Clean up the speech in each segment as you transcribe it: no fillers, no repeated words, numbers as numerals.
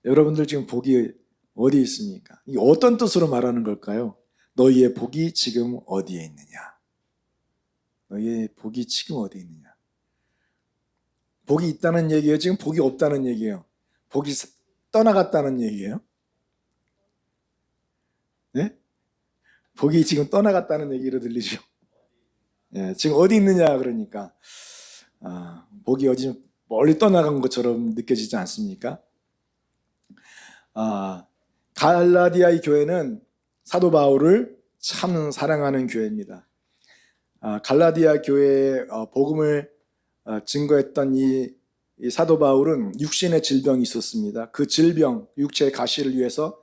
여러분들 지금 복이 어디 있습니까? 이게 어떤 뜻으로 말하는 걸까요? 너희의 복이 지금 어디에 있느냐? 너희의 복이 지금 어디에 있느냐? 복이 있다는 얘기예요? 지금 복이 없다는 얘기예요? 복이 떠나갔다는 얘기예요? 네? 복이 지금 떠나갔다는 얘기로 들리죠? 예, 지금 어디 있느냐 그러니까 복이 어디 멀리 떠나간 것처럼 느껴지지 않습니까? 갈라디아의 교회는 사도 바울을 참 사랑하는 교회입니다. 갈라디아 교회의 복음을 증거했던 이 사도 바울은 육신의 질병이 있었습니다. 그 질병, 육체의 가시를 위해서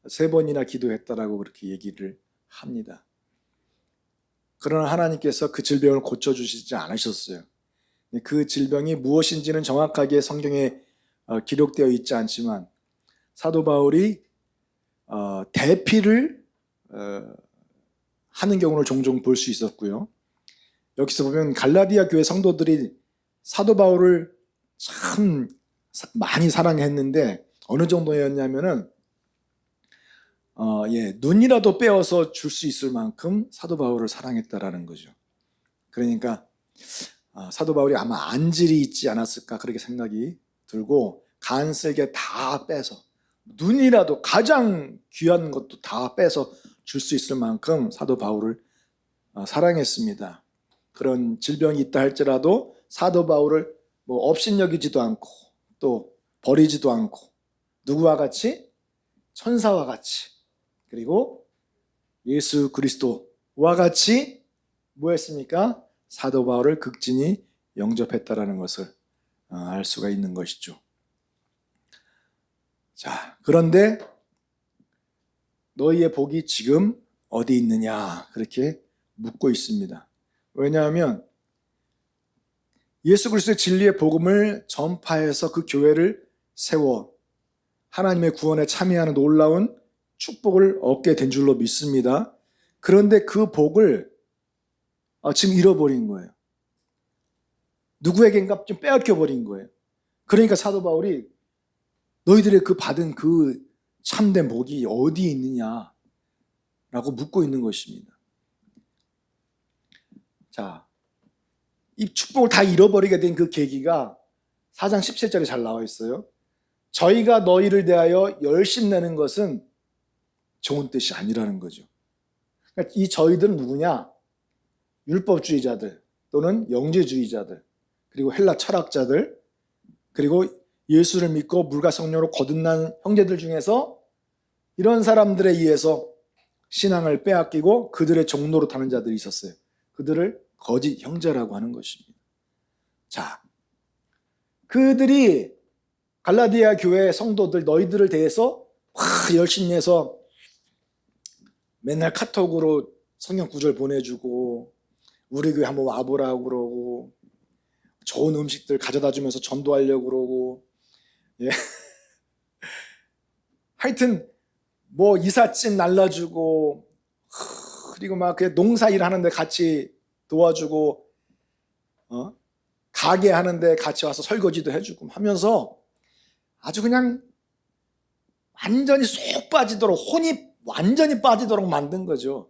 3번이나 기도했다라고 그렇게 얘기를 합니다. 그러나 하나님께서 그 질병을 고쳐주시지 않으셨어요. 그 질병이 무엇인지는 정확하게 성경에 기록되어 있지 않지만 사도 바울이 대피를 하는 경우를 종종 볼 수 있었고요. 여기서 보면 갈라디아 교회 성도들이 사도 바울을 참 많이 사랑했는데 어느 정도였냐면은 눈이라도 빼어서 줄 수 있을 만큼 사도 바울을 사랑했다라는 거죠. 그러니까 사도 바울이 아마 안질이 있지 않았을까 그렇게 생각이 들고 간슬게 다 빼서 눈이라도 가장 귀한 것도 다 빼서 줄 수 있을 만큼 사도 바울을 사랑했습니다. 그런 질병이 있다 할지라도 사도 바울을 업신여기지도 않고 또 버리지도 않고 누구와 같이? 천사와 같이 그리고 예수 그리스도와 같이 뭐 했습니까? 사도 바울을 극진히 영접했다라는 것을 알 수가 있는 것이죠. 자, 그런데 너희의 복이 지금 어디 있느냐 그렇게 묻고 있습니다. 왜냐하면 예수 그리스도의 진리의 복음을 전파해서 그 교회를 세워 하나님의 구원에 참여하는 놀라운 축복을 얻게 된 줄로 믿습니다. 그런데 그 복을 지금 잃어버린 거예요. 누구에겐가 좀 빼앗겨버린 거예요. 그러니까 사도 바울이 너희들의 그 받은 그 참된 복이 어디에 있느냐라고 묻고 있는 것입니다. 자, 이 축복을 다 잃어버리게 된 그 계기가 4장 17절에 잘 나와 있어요. 저희가 너희를 대하여 열심내는 것은 좋은 뜻이 아니라는 거죠. 그러니까 이 저희들은 누구냐? 율법주의자들 또는 영재주의자들 그리고 헬라 철학자들 그리고 예수를 믿고 물과 성령으로 거듭난 형제들 중에서 이런 사람들에 의해서 신앙을 빼앗기고 그들의 종로로 타는 자들이 있었어요. 그들을 거짓 형제라고 하는 것입니다. 자, 그들이 갈라디아 교회 성도들 너희들을 대해서 열심히 해서 맨날 카톡으로 성경 구절 보내주고 우리 교회 한번 와보라고 그러고 좋은 음식들 가져다 주면서 전도하려고 그러고 하여튼 이삿짐 날라주고 그리고 막 농사일 하는데 같이 도와주고 가게 하는데 같이 와서 설거지도 해주고 하면서 아주 그냥 완전히 쏙 빠지도록 혼이 완전히 빠지도록 만든 거죠.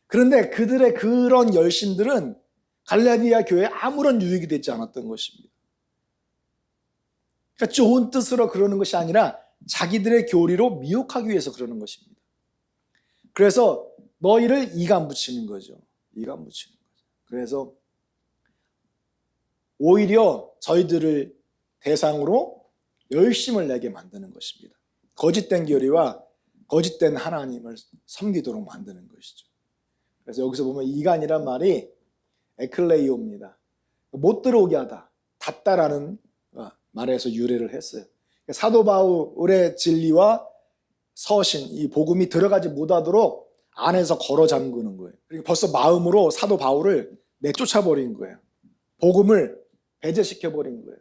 그런데 그들의 그런 열심들은 갈라디아 교회에 아무런 유익이 되지 않았던 것입니다. 그러니까 좋은 뜻으로 그러는 것이 아니라 자기들의 교리로 미혹하기 위해서 그러는 것입니다. 그래서 너희를 이간 붙이는 거죠. 이간 붙이는 거죠. 그래서 오히려 저희들을 대상으로 열심을 내게 만드는 것입니다. 거짓된 교리와 거짓된 하나님을 섬기도록 만드는 것이죠. 그래서 여기서 보면 이간이란 말이 에클레이오입니다. 못 들어오게 하다, 닫다라는 말에서 유래를 했어요. 사도 바울의 진리와 서신, 이 복음이 들어가지 못하도록 안에서 걸어 잠그는 거예요. 그리고 벌써 마음으로 사도 바울을 내쫓아버린 거예요. 복음을 배제시켜버린 거예요.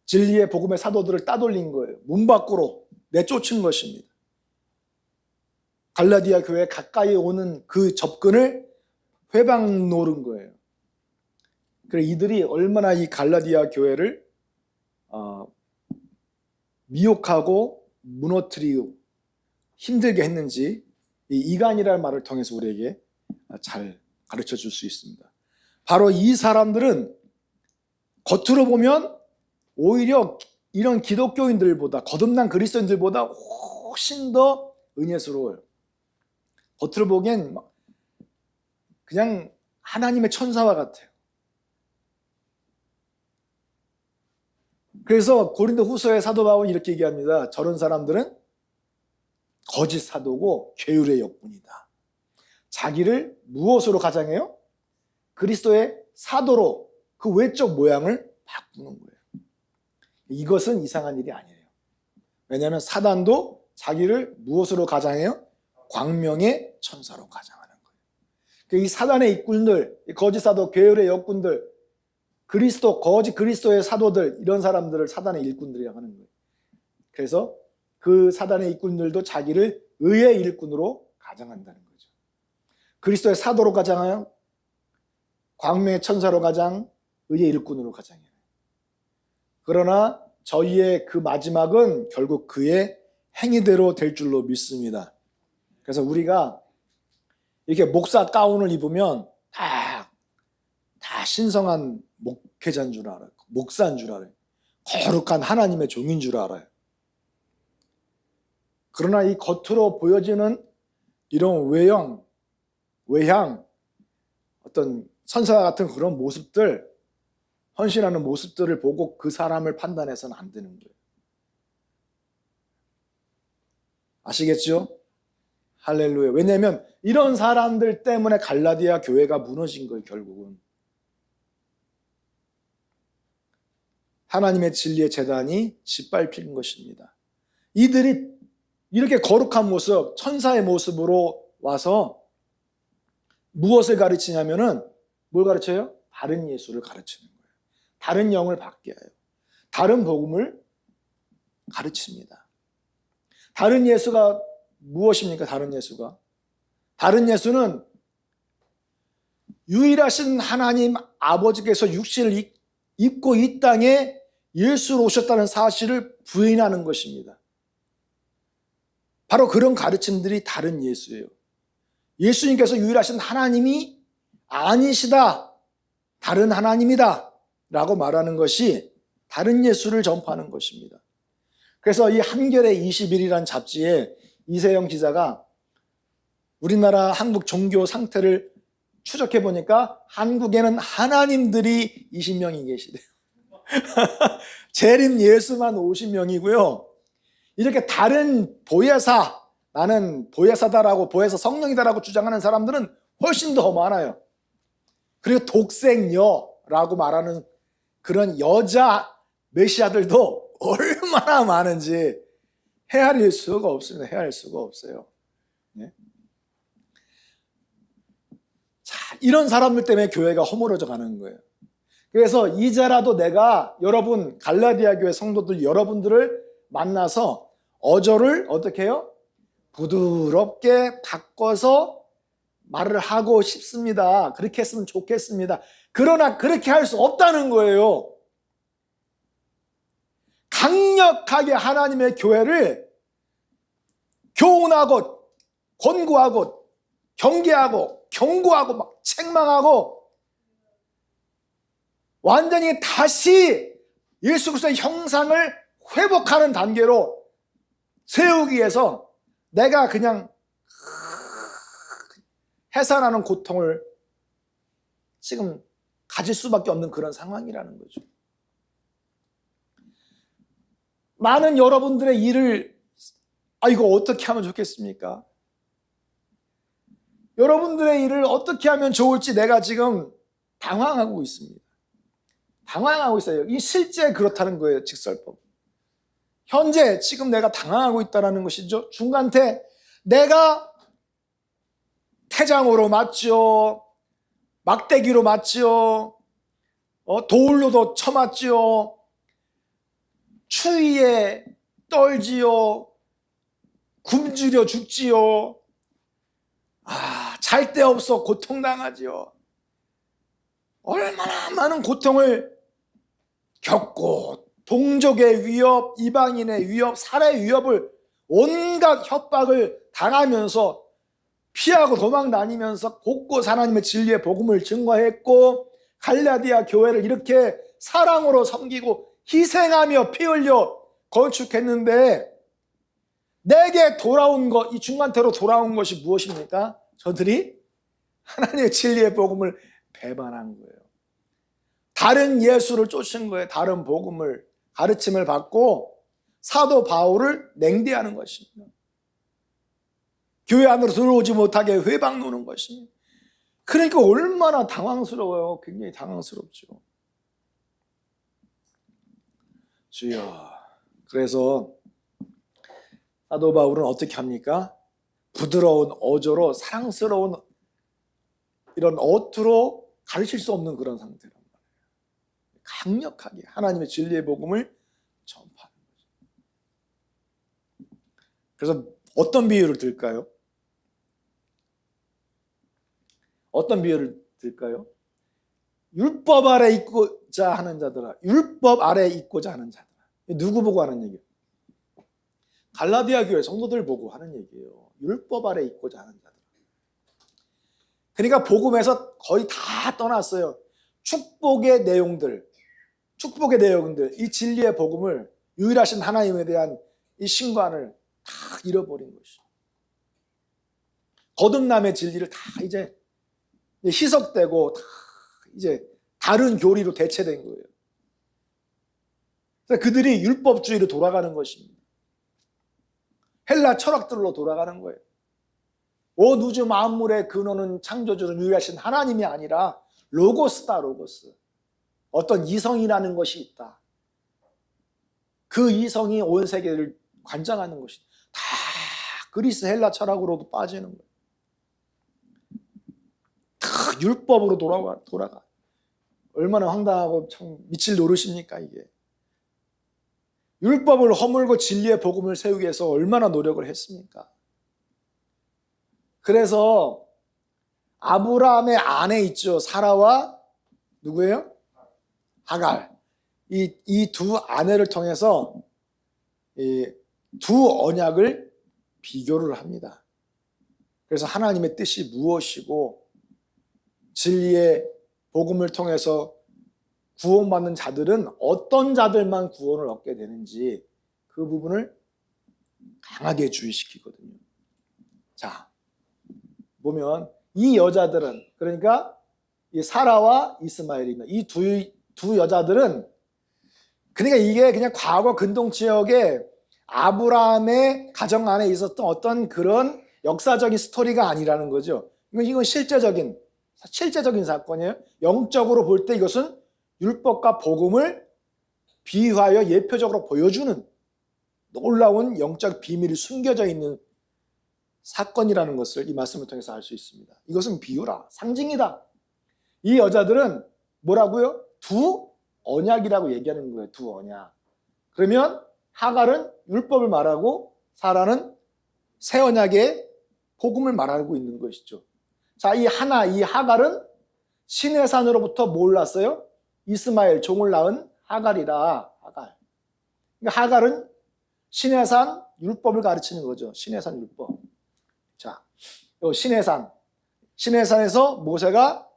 진리의 복음의 사도들을 따돌린 거예요. 문 밖으로 내쫓은 것입니다. 갈라디아 교회에 가까이 오는 그 접근을 회방 노른 거예요. 그래 이들이 얼마나 이 갈라디아 교회를 미혹하고 무너뜨리고 힘들게 했는지 이 이간이라는 말을 통해서 우리에게 잘 가르쳐 줄 수 있습니다. 바로 이 사람들은 겉으로 보면 오히려 이런 기독교인들보다, 거듭난 그리스도인들보다 훨씬 더 은혜스러워요. 겉으로 보기엔 그냥 하나님의 천사와 같아요. 그래서 고린도 후서의 사도 바울은 이렇게 얘기합니다. 저런 사람들은 거짓 사도고 게으르의 역분이다. 자기를 무엇으로 가장해요? 그리스도의 사도로 그 외적 모양을 바꾸는 거예요. 이것은 이상한 일이 아니에요. 왜냐하면 사단도 자기를 무엇으로 가장해요? 광명의 천사로 가장하는 거예요. 이 사단의 일꾼들, 거짓 사도, 게으르의 역군들, 거짓 그리스도의 사도들, 이런 사람들을 사단의 일꾼들이라고 하는 거예요. 그래서 그 사단의 일꾼들도 자기를 의의 일꾼으로 가장한다는 거죠. 그리스도의 사도로 가장하여 광명의 천사로 가장, 의의 일꾼으로 가장해요. 그러나 저희의 그 마지막은 결국 그의 행위대로 될 줄로 믿습니다. 그래서 우리가 이렇게 목사 가운을 입으면 다 신성한 목회자인 줄 알아요. 목사인 줄 알아요. 거룩한 하나님의 종인 줄 알아요. 그러나 이 겉으로 보여지는 이런 외향, 어떤 선사 같은 그런 모습들, 헌신하는 모습들을 보고 그 사람을 판단해서는 안 되는 거예요. 아시겠죠? 할렐루야. 왜냐하면 이런 사람들 때문에 갈라디아 교회가 무너진 거예요. 결국은 하나님의 진리의 재단이 짓밟힌 것입니다. 이들이 이렇게 거룩한 모습, 천사의 모습으로 와서 무엇을 가르치냐면은 뭘 가르쳐요? 다른 예수를 가르치는 거예요. 다른 영을 받게 해요. 다른 복음을 가르칩니다. 다른 예수가 무엇입니까? 다른 예수는 유일하신 하나님 아버지께서 육신을 입고 이 땅에 예수로 오셨다는 사실을 부인하는 것입니다. 바로 그런 가르침들이 다른 예수예요. 예수님께서 유일하신 하나님이 아니시다, 다른 하나님이다 라고 말하는 것이 다른 예수를 전파하는 것입니다. 그래서 이 한겨레 21이라는 잡지에 이세영 기자가 우리나라 한국 종교 상태를 추적해 보니까 한국에는 하나님들이 20명이 계시대요. 재림 예수만 50명이고요. 이렇게 다른 보혜사, 나는 보혜사다라고, 보혜사 성령이다라고 주장하는 사람들은 훨씬 더 많아요. 그리고 독생여라고 말하는 그런 여자 메시아들도 얼마나 많은지 헤아릴 수가 없습니다. 헤아릴 수가 없어요. 네? 자, 이런 사람들 때문에 교회가 허물어져 가는 거예요. 그래서 이제라도 내가 여러분 갈라디아 교회 성도들 여러분들을 만나서 어조를 어떻게 해요? 부드럽게 바꿔서 말을 하고 싶습니다. 그렇게 했으면 좋겠습니다. 그러나 그렇게 할 수 없다는 거예요. 강력하게 하나님의 교회를 교훈하고 권고하고 경계하고 경고하고 막 책망하고 완전히 다시 예수 그리스도의 형상을 회복하는 단계로 세우기 위해서 내가 그냥 해산하는 고통을 지금 가질 수밖에 없는 그런 상황이라는 거죠. 많은 여러분들의 일을 이거 어떻게 하면 좋겠습니까? 여러분들의 일을 어떻게 하면 좋을지 내가 지금 당황하고 있습니다. 당황하고 있어요. 이 실제 그렇다는 거예요. 직설법. 현재 지금 내가 당황하고 있다는 것이죠. 중간태 내가 태장으로 맞죠. 막대기로 맞죠. 돌로도 쳐맞죠. 추위에 떨지요. 굶주려 죽지요. 잘 데 없어 고통당하지요. 얼마나 많은 고통을 겪고 동족의 위협, 이방인의 위협, 살해 위협을 온갖 협박을 당하면서 피하고 도망 다니면서 곳곳 하나님의 진리의 복음을 증거했고 갈라디아 교회를 이렇게 사랑으로 섬기고 희생하며 피 흘려 건축했는데 내게 돌아온 것, 이 중간태로 돌아온 것이 무엇입니까? 저들이 하나님의 진리의 복음을 배반한 거예요. 다른 예수를 쫓은 거예요. 다른 복음을, 가르침을 받고 사도 바울을 냉대하는 것입니다. 교회 안으로 들어오지 못하게 회방 놓는 것입니다. 그러니까 얼마나 당황스러워요. 굉장히 당황스럽죠. 주여. 그래서 사도 바울은 어떻게 합니까? 부드러운 어조로 사랑스러운 이런 어투로 가르칠 수 없는 그런 상태란 말이에요. 강력하게 하나님의 진리의 복음을 전파하는 거죠. 그래서 어떤 비유를 들까요? 어떤 비유를 들까요? 율법 아래 있고자 하는 자들아, 율법 아래 있고자 하는 자들아. 누구 보고 하는 얘기예요? 갈라디아 교회 성도들 보고 하는 얘기예요. 율법 아래 있고자 하는 자들. 그러니까 복음에서 거의 다 떠났어요. 축복의 내용들, 이 진리의 복음을, 유일하신 하나님에 대한 이 신관을 다 잃어버린 것이죠. 거듭남의 진리를 다 이제 희석되고 다 이제 다른 교리로 대체된 거예요. 그래서 그들이 율법주의로 돌아가는 것입니다. 헬라 철학들로 돌아가는 거예요. 온 우주 만물의 근원은 창조주는 유일하신 하나님이 아니라 로고스다, 로고스. 어떤 이성이라는 것이 있다. 그 이성이 온 세계를 관장하는 것이다. 다 그리스 헬라 철학으로도 빠지는 거예요. 다 율법으로 돌아가. 얼마나 황당하고 참 미칠 노릇입니까 이게. 율법을 허물고 진리의 복음을 세우기 위해서 얼마나 노력을 했습니까? 그래서 아브라함의 아내 있죠. 사라와 누구예요? 하갈. 이 두 아내를 통해서 이 두 언약을 비교를 합니다. 그래서 하나님의 뜻이 무엇이고 진리의 복음을 통해서 구원받는 자들은 어떤 자들만 구원을 얻게 되는지 그 부분을 강하게 주의시키거든요. 자, 보면 이 여자들은, 그러니까 이 사라와 이스마엘입니다. 이 두 여자들은, 그러니까 이게 그냥 과거 근동 지역에 아브라함의 가정 안에 있었던 어떤 그런 역사적인 스토리가 아니라는 거죠. 이건 실제적인 사건이에요. 영적으로 볼 때 이것은 율법과 복음을 비유하여 예표적으로 보여주는 놀라운 영적 비밀이 숨겨져 있는 사건이라는 것을 이 말씀을 통해서 알 수 있습니다. 이것은 비유라, 상징이다. 이 여자들은 뭐라고요? 두 언약이라고 얘기하는 거예요. 두 언약. 그러면 하갈은 율법을 말하고 사라는 새 언약의 복음을 말하고 있는 것이죠. 자, 이 하갈은 신의 산으로부터 뭘 낳았어요? 이스마엘, 종을 낳은 하갈이라. 하갈. 그러니까 하갈은 신의 산 율법을 가르치는 거죠. 신의 산 율법. 자, 요 신의 산에서 모세가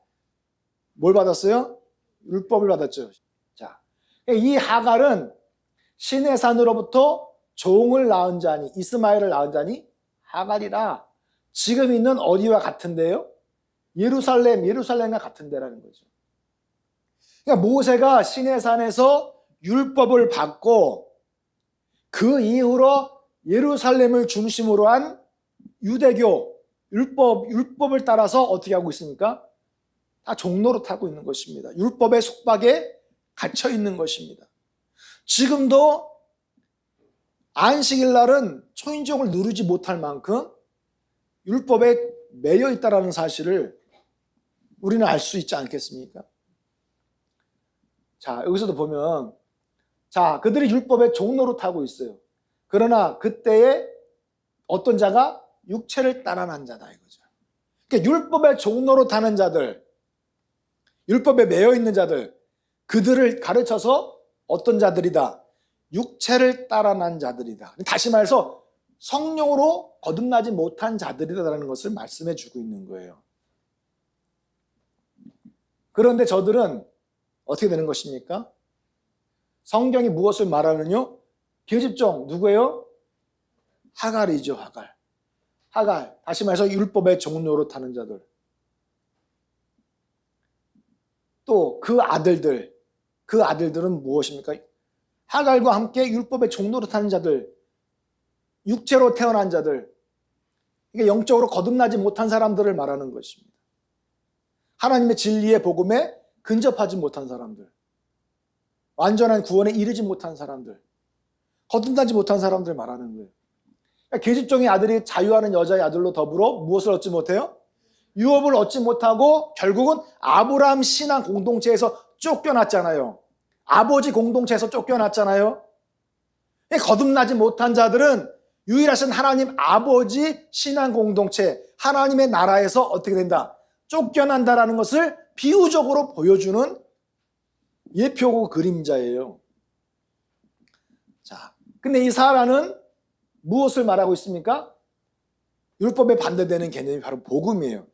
뭘 받았어요? 율법을 받았죠. 자, 이 하갈은 신의 산으로부터 종을 낳은 자니, 이스마엘을 낳은 자니 하갈이라. 지금 있는 어디와 같은데요? 예루살렘과 같은 데라는 거죠. 그러니까 모세가 신의 산에서 율법을 받고 그 이후로 예루살렘을 중심으로 한 유대교 율법을 따라서 어떻게 하고 있습니까? 다 종노릇하고 있는 것입니다. 율법의 속박에 갇혀 있는 것입니다. 지금도 안식일 날은 초인종을 누르지 못할 만큼 율법에 매여 있다는 사실을 우리는 알 수 있지 않겠습니까? 자, 여기서도 보면, 자, 그들이 율법에 종노릇하고 있어요. 그러나 그때에 어떤 자가 육체를 따라난 자다 이거죠. 그러니까 율법에 종노릇하는 자들, 율법에 매여 있는 자들, 그들을 가르쳐서 어떤 자들이다? 육체를 따라 난 자들이다. 다시 말해서 성령으로 거듭나지 못한 자들이다라는 것을 말씀해 주고 있는 거예요. 그런데 저들은 어떻게 되는 것입니까? 성경이 무엇을 말하느냐? 계집종 누구예요? 하갈이죠. 하갈. 다시 말해서 율법의 종로로 타는 자들. 또 그 아들들은 무엇입니까? 하갈과 함께 율법의 종로로 타는 자들, 육체로 태어난 자들, 이게 영적으로 거듭나지 못한 사람들을 말하는 것입니다. 하나님의 진리의 복음에 근접하지 못한 사람들, 완전한 구원에 이르지 못한 사람들, 거듭나지 못한 사람들 말하는 거예요. 그러니까 계집종의 아들이 자유하는 여자의 아들로 더불어 무엇을 얻지 못해요? 유업을 얻지 못하고 결국은 아브라함 신앙 공동체에서 쫓겨났잖아요. 아버지 공동체에서 쫓겨났잖아요. 거듭나지 못한 자들은 유일하신 하나님 아버지 신앙 공동체, 하나님의 나라에서 어떻게 된다? 쫓겨난다라는 것을 비유적으로 보여주는 예표고 그림자예요. 자, 근데 이 사라는 무엇을 말하고 있습니까? 율법에 반대되는 개념이 바로 복음이에요.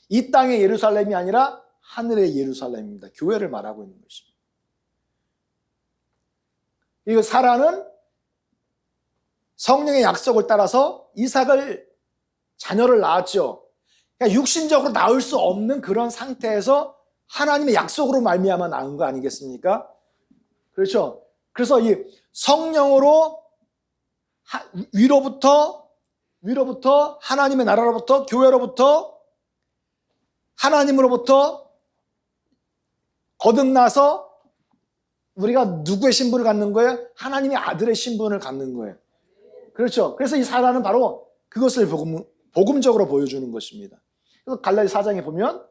이 땅의 예루살렘이 아니라 하늘의 예루살렘입니다. 교회를 말하고 있는 것입니다. 이 사라는 성령의 약속을 따라서 이삭을 자녀를 낳았죠. 그러니까 육신적으로 낳을 수 없는 그런 상태에서 하나님의 약속으로 말미암아 낳은 거 아니겠습니까? 그렇죠. 그래서 이 성령으로 위로부터 하나님의 나라로부터 교회로부터 하나님으로부터 거듭나서 우리가 누구의 신분을 갖는 거예요? 하나님의 아들의 신분을 갖는 거예요. 그렇죠. 그래서 이 사라는 바로 그것을 복음적으로 보여주는 것입니다. 그래서 갈라디 4장에 보면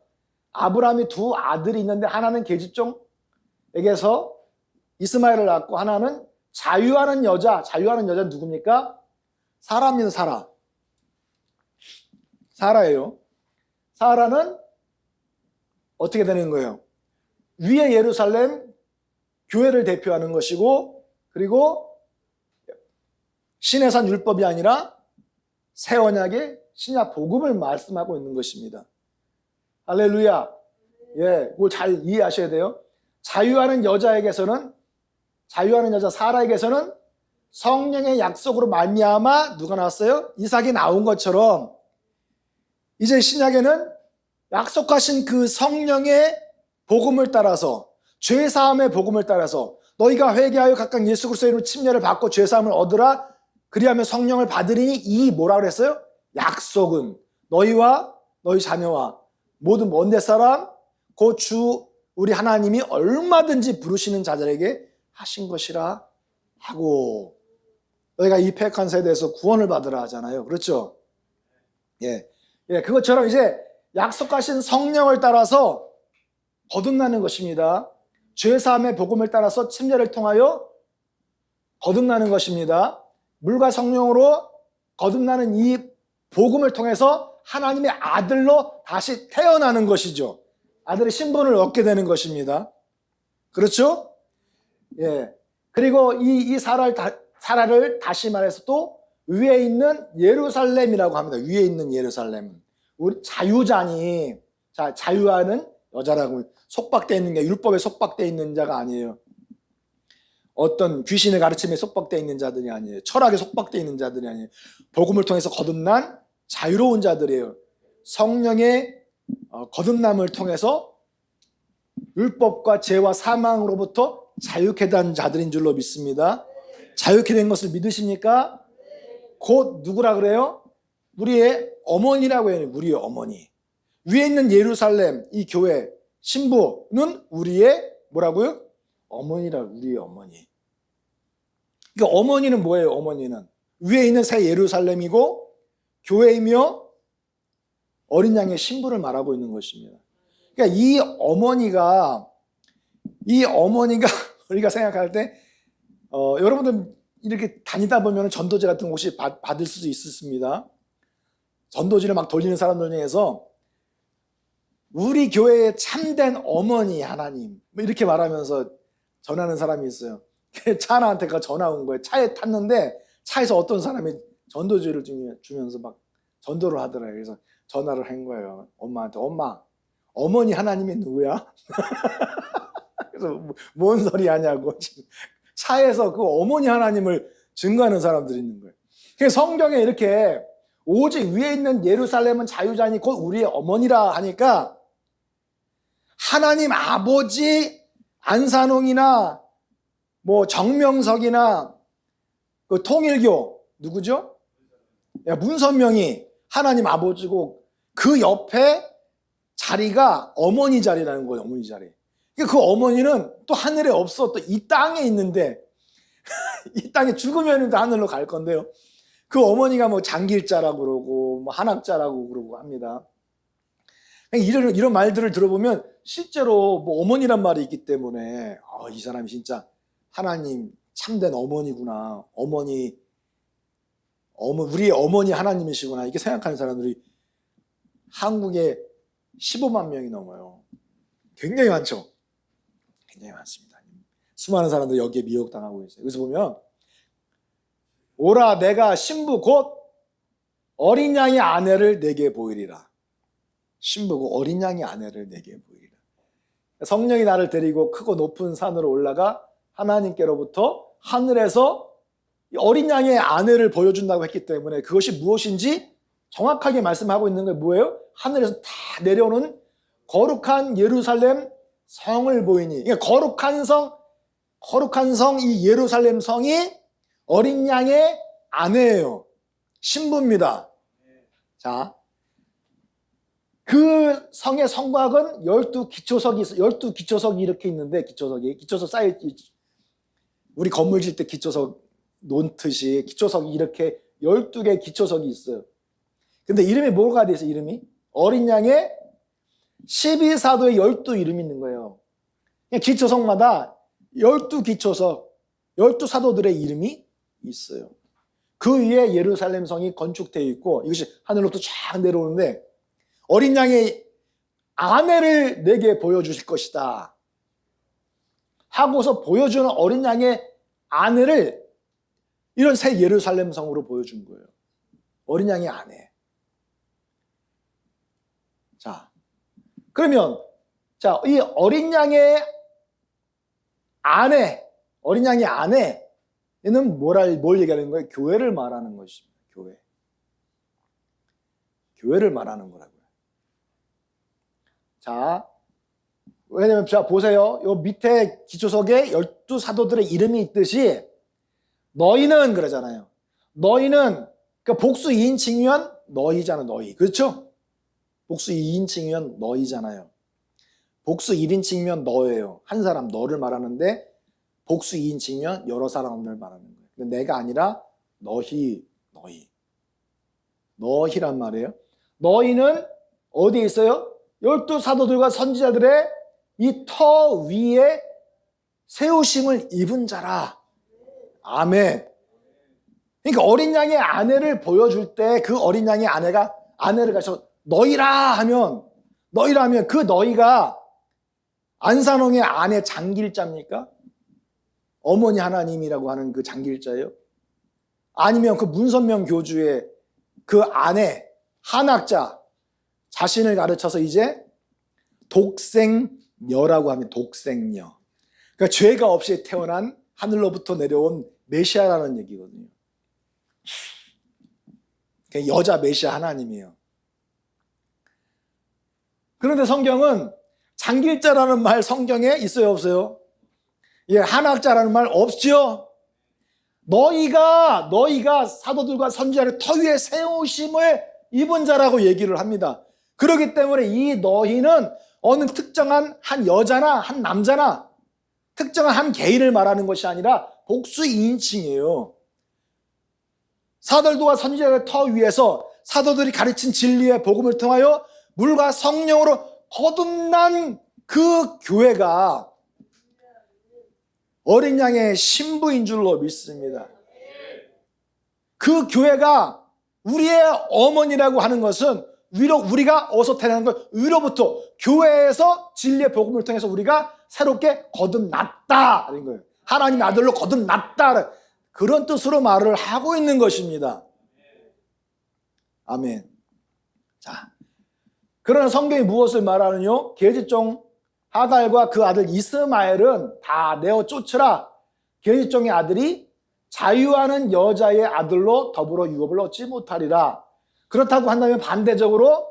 아브라함이 두 아들이 있는데 하나는 계집종에게서 이스마엘을 낳고 하나는 자유하는 여자 누굽니까? 사라입니다. 사라예요. 사라는 어떻게 되는 거예요? 위의 예루살렘 교회를 대표하는 것이고, 그리고 신의 산 율법이 아니라 새 언약의 신약 복음을 말씀하고 있는 것입니다. 할렐루야. 예, 그걸 잘 이해하셔야 돼요. 자유하는 여자 사라에게서는 성령의 약속으로 말미암아 누가 나왔어요? 이삭이 나온 것처럼 이제 신약에는 약속하신 그 성령의 복음을 따라서, 죄사함의 복음을 따라서 너희가 회개하여 각각 예수 그리스도의 이름으로 침례를 받고 죄사함을 얻으라 그리하면 성령을 받으리니 이 뭐라 그랬어요? 약속은 너희와 너희 자녀와 모든 먼 데 사람 곧 주 우리 하나님이 얼마든지 부르시는 자들에게 하신 것이라 하고, 너희가 이 패역한 세대에서 구원을 받으라 하잖아요. 그렇죠? 예, 그것처럼 이제 약속하신 성령을 따라서 거듭나는 것입니다. 죄사함의 복음을 따라서 침례를 통하여 거듭나는 것입니다. 물과 성령으로 거듭나는 이 복음을 통해서 하나님의 아들로 다시 태어나는 것이죠. 아들의 신분을 얻게 되는 것입니다. 그렇죠? 예. 그리고 이 사라를 다시 말해서 또 위에 있는 예루살렘이라고 합니다. 위에 있는 예루살렘. 우리 자유자니, 자유하는 여자라고 속박되어 있는 게 율법에 속박되어 있는 자가 아니에요. 어떤 귀신의 가르침에 속박되어 있는 자들이 아니에요. 철학에 속박되어 있는 자들이 아니에요. 복음을 통해서 거듭난 자유로운 자들이에요. 성령의 거듭남을 통해서 율법과 죄와 사망으로부터 자유케 된 자들인 줄로 믿습니다. 자유케 된 것을 믿으십니까? 곧 누구라 그래요? 우리의 어머니라고 해요. 우리의 어머니. 위에 있는 예루살렘 이 교회 신부는 우리의 뭐라고요? 어머니라. 우리의 어머니. 그러니까 어머니는 뭐예요? 어머니는 위에 있는 새 예루살렘이고 교회이며 어린 양의 신부를 말하고 있는 것입니다. 그러니까 이 어머니가 우리가 생각할 때 여러분들 이렇게 다니다 보면 전도제 같은 거 혹시 받을 수도 있습니다. 전도지를 막 돌리는 사람들 중에서 우리 교회의 참된 어머니 하나님 이렇게 말하면서 전하는 사람이 있어요. 차 하나한테가 전화 온 거예요. 차에 탔는데 차에서 어떤 사람이 전도지를 주면서 막 전도를 하더라고요. 그래서 전화를 한 거예요. 엄마한테. 엄마, 어머니 하나님이 누구야? 그래서 뭔 소리 하냐고. 차에서 그 어머니 하나님을 증거하는 사람들이 있는 거예요. 그래서 성경에 이렇게 오직 위에 있는 예루살렘은 자유자니 곧 우리의 어머니라 하니까 하나님 아버지 안산홍이나 뭐 정명석이나 그 통일교 누구죠? 문선명이 하나님 아버지고 그 옆에 자리가 어머니 자리라는 거예요. 어머니 자리. 그 어머니는 또 하늘에 없어. 또 이 땅에 있는데 이 땅에 죽으면 하늘로 갈 건데요. 그 어머니가 뭐 장길자라고 그러고 뭐 한학자라고 그러고 합니다. 이런 말들을 들어보면 실제로 뭐 어머니란 말이 있기 때문에 이 사람이 진짜 하나님 참된 어머니구나. 우리의 어머니 하나님이시구나. 이렇게 생각하는 사람들이 한국에 15만 명이 넘어요. 굉장히 많죠. 굉장히 많습니다. 수많은 사람들이 여기에 미혹당하고 있어요. 그래서 보면 오라 내가 신부 곧 어린 양의 아내를 내게 보이리라. 신부고 어린 양의 아내를 내게 보이리라. 성령이 나를 데리고 크고 높은 산으로 올라가 하나님께로부터 하늘에서 어린 양의 아내를 보여준다고 했기 때문에 그것이 무엇인지 정확하게 말씀하고 있는 게 뭐예요? 하늘에서 다 내려오는 거룩한 예루살렘 성을 보이니. 그러니까 거룩한 성 이 예루살렘 성이 어린 양의 아내예요. 신부입니다. 자, 그 성의 성곽은 12기초석이 있어요. 12기초석이 이렇게 있는데 기초석 쌓여 우리 건물 질 때 기초석 논듯이 기초석이 이렇게 12개 기초석이 있어요. 근데 이름이 뭐가 돼 있어요? 이름이 어린 양의 12사도의 12 이름이 있는 거예요. 기초석마다 12기초석 12사도들의 이름이 있어요. 그 위에 예루살렘 성이 건축되어 있고 이것이 하늘로부터 쫙 내려오는데 어린 양의 아내를 내게 보여주실 것이다 하고서 보여주는 어린 양의 아내를 이런 새 예루살렘 성으로 보여준 거예요. 어린 양의 아내. 자, 그러면 이 어린 양의 아내, 어린 양의 아내는 뭘 얘기하는 거예요? 교회를 말하는 것입니다. 교회를 말하는 거라고요. 자, 왜냐면 자 보세요. 요 밑에 기초석에 12사도들의 이름이 있듯이 너희는 그러잖아요. 너희는 그러니까 복수 2인칭이면 너희잖아. 너희. 그렇죠? 복수 2인칭이면 너희잖아요. 복수 1인칭이면 너예요. 한 사람 너를 말하는데 복수 2인칭이면 여러 사람을 말하는 거예요. 근데 내가 아니라 너희란 말이에요. 너희는 어디에 있어요? 12사도들과 선지자들의 이 터 위에 세우심을 입은 자라. 아멘. 그러니까 어린 양의 아내를 보여줄 때 그 어린 양의 아내를 가서 너희라 하면 그 너희가 안산홍의 아내 장길자입니까? 어머니 하나님이라고 하는 그 장길자예요? 아니면 그 문선명 교주의 그 아내 한학자 자신을 가르쳐서 이제 독생녀라고 하면 독생녀. 그러니까 죄가 없이 태어난 하늘로부터 내려온 메시아라는 얘기거든요. 여자 메시아 하나님이에요. 그런데 성경은 장길자라는 말 성경에 있어요, 없어요? 예, 한학자라는 말 없죠? 너희가 사도들과 선지자를 터 위에 세우심을 입은 자라고 얘기를 합니다. 그렇기 때문에 이 너희는 어느 특정한 한 여자나 한 남자나 특정한 한 개인을 말하는 것이 아니라 복수 2인칭이에요. 사도들과 선지자의 터 위에서 사도들이 가르친 진리의 복음을 통하여 물과 성령으로 거듭난 그 교회가 어린 양의 신부인 줄로 믿습니다. 그 교회가 우리의 어머니라고 하는 것은 우리가 어디서 태어나는 것? 위로부터 교회에서 진리의 복음을 통해서 우리가 새롭게 거듭났다. 이런 거예요. 하나님의 아들로 거듭났다. 그런 뜻으로 말을 하고 있는 것입니다. 아멘. 자, 그러나 성경이 무엇을 말하느냐? 계집종 하갈과 그 아들 이스마엘은 다 내어 쫓으라. 계집종의 아들이 자유하는 여자의 아들로 더불어 유업을 얻지 못하리라. 그렇다고 한다면 반대적으로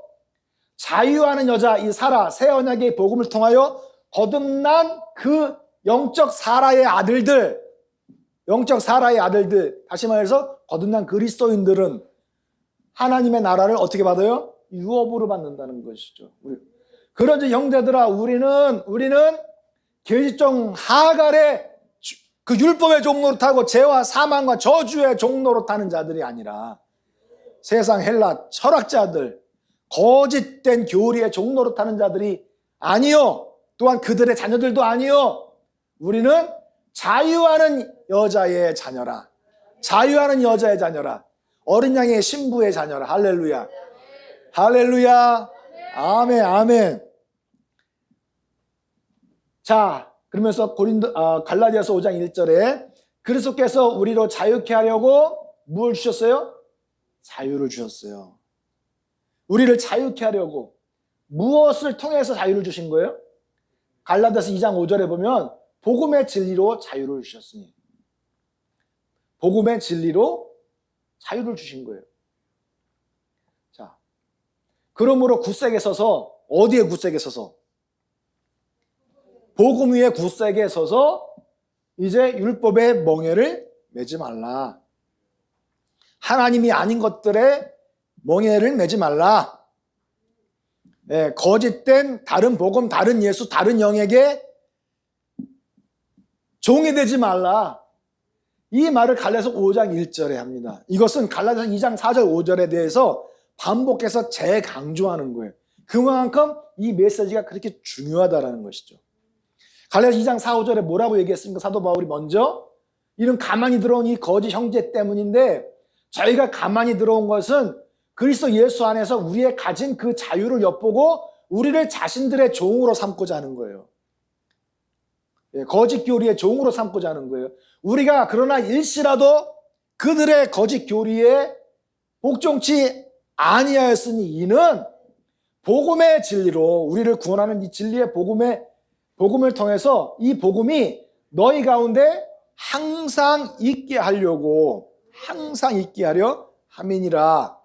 자유하는 여자 이 사라, 새 언약의 복음을 통하여 거듭난 그 영적 사라의 아들들, 다시 말해서 거듭난 그리스도인들은 하나님의 나라를 어떻게 받아요? 유업으로 받는다는 것이죠. 그런지 형제들아, 우리는 계집종 하갈의 그 율법의 종로로 타고 죄와 사망과 저주의 종로로 타는 자들이 아니라 세상 헬라 철학자들, 거짓된 교리의 종로로 타는 자들이 아니요, 또한 그들의 자녀들도 아니요, 우리는 자유하는 여자의 자녀라. 자유하는 여자의 자녀라. 어린 양의 신부의 자녀라. 할렐루야. 할렐루야. 아멘, 아멘. 자, 그러면서 갈라디아서 5장 1절에 그리스도께서 우리로 자유케 하려고 무엇을 주셨어요? 자유를 주셨어요. 우리를 자유케 하려고 무엇을 통해서 자유를 주신 거예요? 갈라디아서 2장 5절에 보면 복음의 진리로 자유를 주셨으니, 복음의 진리로 자유를 주신 거예요. 자, 그러므로 굳세게 서서, 어디에 굳세게 서서? 복음 위에 굳세게 서서 이제 율법의 멍에를 매지 말라. 하나님이 아닌 것들에 멍에를 매지 말라. 네, 거짓된 다른 복음, 다른 예수, 다른 영에게 종이 되지 말라. 이 말을 갈라디아서 5장 1절에 합니다. 이것은 갈라디아서 2장 4절 5절에 대해서 반복해서 재강조하는 거예요. 그만큼 이 메시지가 그렇게 중요하다는 것이죠. 갈라디아서 2장 4, 5절에 뭐라고 얘기했습니까? 사도 바울이 먼저 이런 가만히 들어온 이 거짓 형제 때문인데, 저희가 가만히 들어온 것은 그리스도 예수 안에서 우리의 가진 그 자유를 엿보고 우리를 자신들의 종으로 삼고자 하는 거예요. 거짓 교리의 종으로 삼고자 하는 거예요. 우리가 그러나 일시라도 그들의 거짓 교리에 복종치 아니하였으니 이는 복음의 진리로 우리를 구원하는 이 진리의 복음을 통해서 이 복음이 너희 가운데 항상 있게 하려고, 항상 있게 하려 함이니라.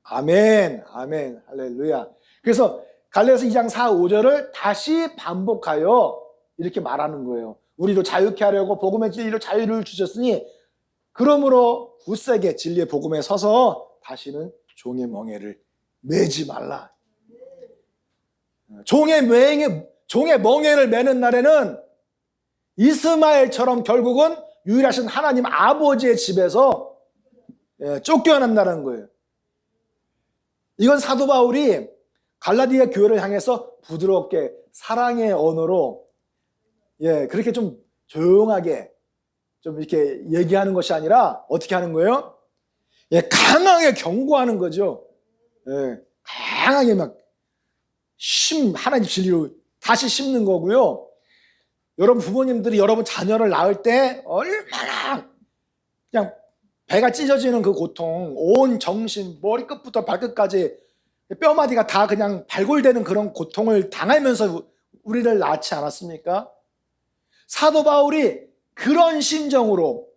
아멘, 아멘, 할렐루야. 그래서 갈라디아서 2장 4, 5절을 다시 반복하여 이렇게 말하는 거예요. 우리로 자유케 하려고 복음의 진리로 자유를 주셨으니 그러므로 굳세게 진리의 복음에 서서 다시는 종의 멍에를 매지 말라. 종의 멍에를 매는 날에는 이스마엘처럼 결국은 유일하신 하나님 아버지의 집에서 쫓겨난다는 거예요. 이건 사도 바울이 갈라디아 교회를 향해서 부드럽게 사랑의 언어로 그렇게 좀 조용하게 좀 이렇게 얘기하는 것이 아니라 어떻게 하는 거예요? 강하게 경고하는 거죠. 강하게 막 하나님 진리로 다시 심는 거고요. 여러분 부모님들이 여러분 자녀를 낳을 때 얼마나 그냥 배가 찢어지는 그 고통, 온 정신, 머리끝부터 발끝까지 뼈마디가 다 그냥 발골되는 그런 고통을 당하면서 우리를 낳지 않았습니까? 사도 바울이 그런 심정으로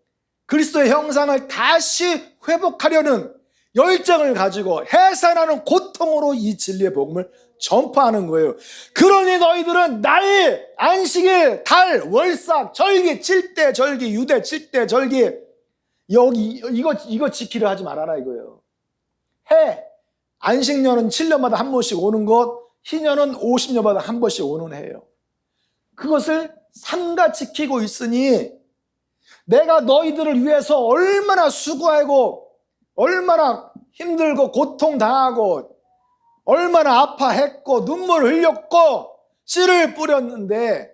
그리스도의 형상을 다시 회복하려는 열정을 가지고 해산하는 고통으로 이 진리의 복음을 전파하는 거예요. 그러니 너희들은 날, 안식일, 달, 월삭, 절기, 7대 절기, 유대 7대 절기 이거 지키려 하지 말아라 이거예요. 해, 안식년은 7년마다 한 번씩 오는 것, 희년은 50년마다 한 번씩 오는 해예요. 그것을 삼가 지키고 있으니 내가 너희들을 위해서 얼마나 수고하고 얼마나 힘들고 고통당하고 얼마나 아파했고 눈물을 흘렸고 씨를 뿌렸는데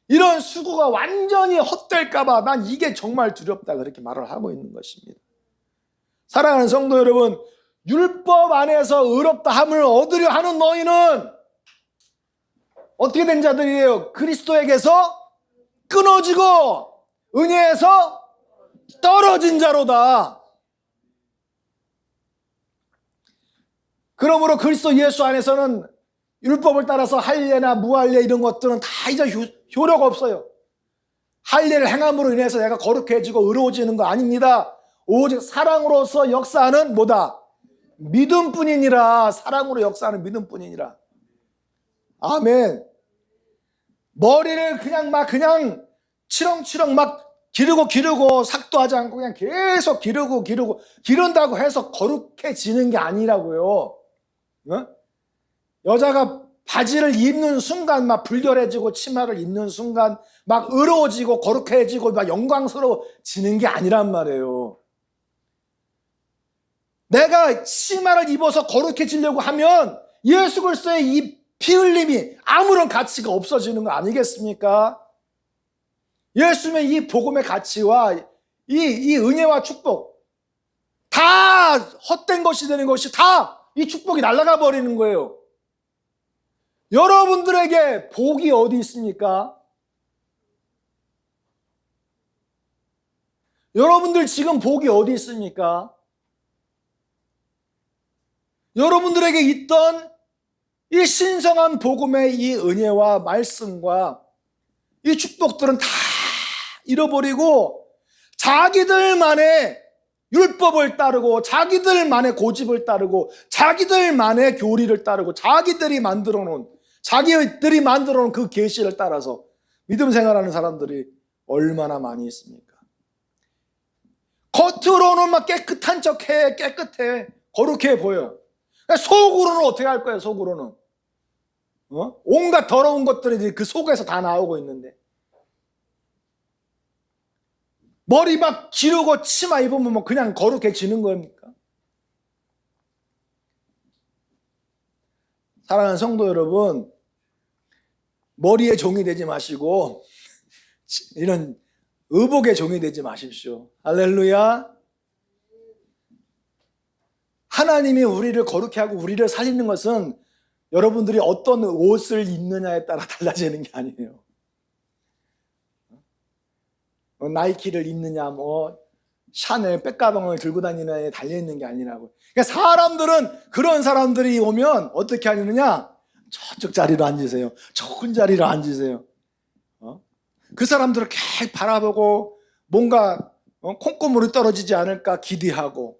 이런 수고가 완전히 헛될까 봐 난 이게 정말 두렵다 그렇게 말을 하고 있는 것입니다. 사랑하는 성도 여러분, 율법 안에서 의롭다 함을 얻으려 하는 너희는 어떻게 된 자들이에요? 그리스도에게서 끊어지고 은혜에서 떨어진 자로다. 그러므로 그리스도 예수 안에서는 율법을 따라서 할례나 무할례 이런 것들은 다 이제 효력 없어요. 할례를 행함으로 인해서 내가 거룩해지고 의로워지는 거 아닙니다. 오직 사랑으로서 역사하는 뭐다? 믿음뿐이니라. 사랑으로 역사하는 믿음뿐이니라. 아멘. 머리를 그냥 치렁치렁 막 기르고 삭도 하지 않고 그냥 계속 기른다고 해서 거룩해지는 게 아니라고요. 어? 여자가 바지를 입는 순간 막 불결해지고 치마를 입는 순간 막 의로워지고 거룩해지고 막 영광스러워지는 게 아니란 말이에요. 내가 치마를 입어서 거룩해지려고 하면 예수 그리스도의 이 피 흘림이 아무런 가치가 없어지는 거 아니겠습니까? 예수님의 이 복음의 가치와 이 은혜와 축복 다 헛된 것이 되는 것이 다 이 축복이 날아가 버리는 거예요. 여러분들에게 복이 어디 있습니까? 여러분들 지금 복이 어디 있습니까? 여러분들에게 있던 이 신성한 복음의 이 은혜와 말씀과 이 축복들은 다 잃어버리고 자기들만의 율법을 따르고 자기들만의 고집을 따르고 자기들만의 교리를 따르고 자기들이 만들어 놓은 그 계시를 따라서 믿음 생활하는 사람들이 얼마나 많이 있습니까? 겉으로는 막 깨끗한 척해, 깨끗해, 거룩해 보여. 속으로는 어떻게 할 거예요? 속으로는 온갖 더러운 것들이 그 속에서 다 나오고 있는데, 머리 막 기르고 치마 입으면 뭐 그냥 거룩해지는 겁니까? 사랑하는 성도 여러분, 머리의 종이 되지 마시고 이런 의복의 종이 되지 마십시오. 할렐루야. 하나님이 우리를 거룩해 하고 우리를 살리는 것은 여러분들이 어떤 옷을 입느냐에 따라 달라지는 게 아니에요. 나이키를 입느냐, 샤넬 백가방을 들고 다니느냐에 달려있는 게 아니라고. 그러니까 사람들은, 그런 사람들이 오면 어떻게 하느냐? 저쪽 자리로 앉으세요. 좋은 자리로 앉으세요. 그 사람들을 계속 바라보고 뭔가 콩고물이 떨어지지 않을까 기대하고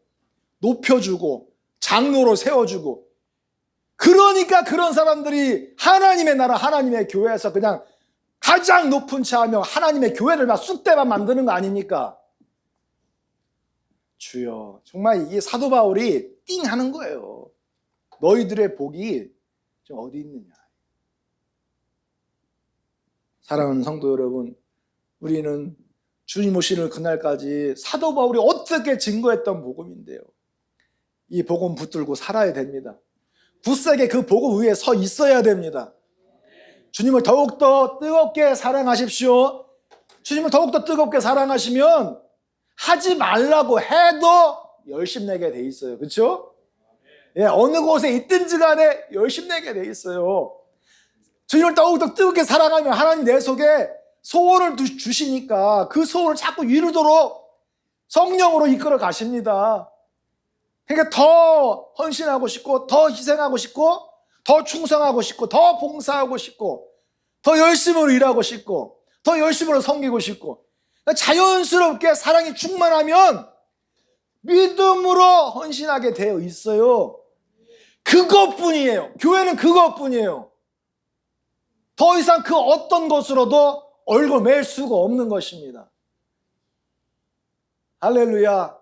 높여주고 장로로 세워주고, 그러니까 그런 사람들이 하나님의 나라, 하나님의 교회에서 그냥 가장 높은 차하며 하나님의 교회를 막 쑥대밭 만드는 거 아닙니까? 주여, 정말 이 사도 바울이 띵 하는 거예요. 너희들의 복이 좀 어디 있느냐. 사랑하는 성도 여러분, 우리는 주님 오시는 그날까지 사도 바울이 어떻게 증거했던 복음인데요, 이 복음 붙들고 살아야 됩니다. 굳세게 그 복음 위에 서 있어야 됩니다. 주님을 더욱더 뜨겁게 사랑하십시오. 주님을 더욱더 뜨겁게 사랑하시면 하지 말라고 해도 열심내게 돼 있어요. 그렇죠? 예, 어느 곳에 있든지 간에 열심내게 돼 있어요. 주님을 더욱더 뜨겁게 사랑하면 하나님 내 속에 소원을 주시니까 그 소원을 자꾸 이루도록 성령으로 이끌어 가십니다. 그러니까 더 헌신하고 싶고, 더 희생하고 싶고, 더 충성하고 싶고, 더 봉사하고 싶고, 더 열심으로 일하고 싶고, 더 열심으로 섬기고 싶고, 자연스럽게 사랑이 충만하면 믿음으로 헌신하게 되어 있어요. 그것뿐이에요. 교회는 그것뿐이에요. 더 이상 그 어떤 것으로도 얼굴 맬 수가 없는 것입니다. 할렐루야.